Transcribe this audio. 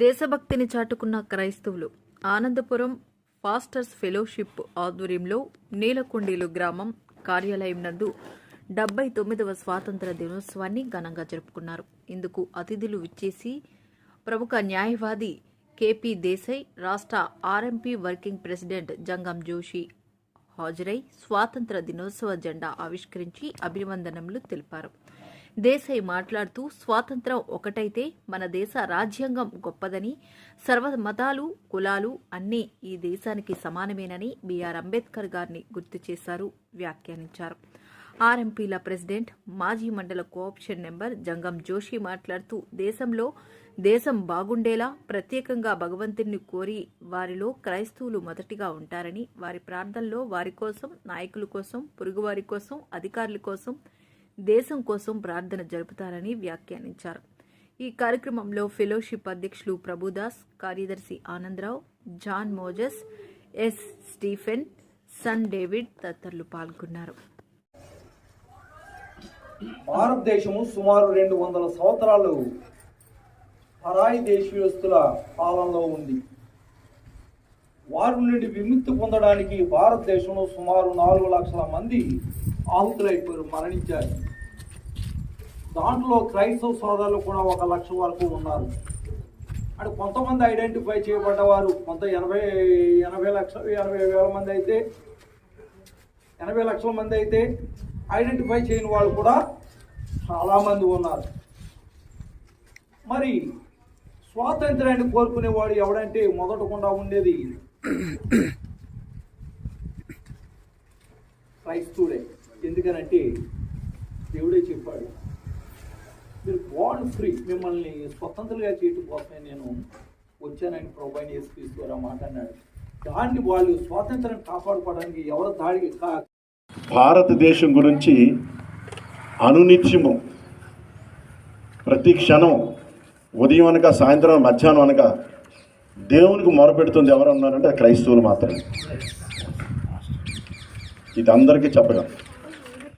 దేశభక్తిని చాటుకున్న క్రైస్తవులు Anandapuram pastors fellowship ఆధ్వర్యంలో నీలకొండీలు గ్రామం కార్యాలయం నందు 79వ స్వాతంత్ర దినోత్సవాన్ని ఘనంగా జరుపుకున్నారు. ఇందుకు అతిథులు విచ్చేసి ప్రముఖ న్యాయవాది కేపీ దేశాయ్, రాష్ట్ర ఆర్ఎంపీ వర్కింగ్ ప్రెసిడెంట్ జంగం జోషి హాజరై స్వాతంత్ర దినోత్సవ జెండా ఆవిష్కరించి అభివందనలు తెలిపారు. దేశాయ్ మాట్లాడుతూ స్వాతంత్రం ఒకటైతే మన దేశ రాజ్యాంగం గొప్పదని, సర్వ మతాలు కులాలు అన్నీ ఈ దేశానికి సమానమేనని బిఆర్ అంబేద్కర్ గారిని గుర్తు చేశారు, వ్యాఖ్యానించారు. ఆర్ఎంపీల ప్రెసిడెంట్, మాజీ మండల కోఆప్షన్ నెంబర్ జంగం జోషి మాట్లాడుతూ దేశం బాగుండేలా ప్రత్యేకంగా భగవంతుని కోరి వారిలో క్రైస్తవులు మొదటిగా ఉంటారని, వారి ప్రార్థనలో వారి కోసం, నాయకుల కోసం, పొరుగువారి కోసం, అధికారుల కోసం, దేశం కోసం ప్రార్థన జరుపుతారని వ్యాఖ్యానించారు. ఈ కార్యక్రమంలో ఫెలోషిప్ అధ్యక్షులు ప్రభుదాస్, కార్యదర్శి Anandarao, John Moses, S Stephen, సన్ డేవిడ్ తదితరులు పాల్గొన్నారు. భారతదేశము సుమారు 200 సంవత్సరాలు పరాయి దేశీయుస్తుల పాలనలో ఉంది. వారి నుండి విముక్తి పొందడానికి భారతదేశంలో సుమారు 4 లక్షల మంది ఆహుతులైపోయారు, మరణించారు. దాంట్లో క్రైస్తవ సోదరులు కూడా 1 లక్ష వరకు ఉన్నారు. అంటే కొంతమంది ఐడెంటిఫై చేయబడ్డవారు కొంత 80 లక్షల మంది అయితే ఐడెంటిఫై చేయని వాళ్ళు కూడా చాలామంది ఉన్నారు. మరి స్వాతంత్ర్యాన్ని కోరుకునేవాడు ఎవడంటే మొదటకుండా ఉండేది క్రైస్తవుడే. ఎందుకనంటే దేవుడే చెప్పాడు, మీరు బాండ్ ఫ్రీ, మిమ్మల్ని స్వతంత్రంగా చేయటం కోసమే నేను వచ్చానని ప్రభువైన యేసుక్రీస్తు వారు మాట అన్నాడు. దాన్ని వాళ్ళు స్వాతంత్రం కాపాడుకోవడానికి ఎవరు దాడికి భారతదేశం గురించి అనునిత్యము ప్రతి క్షణం ఉదయం అనగా సాయంత్రం మధ్యాహ్నం అనగా దేవునికి మొరపెడుతుంది ఎవరు అన్నారంటే క్రైస్తవులు మాత్రమే. ఇది అందరికీ చెప్పగలం.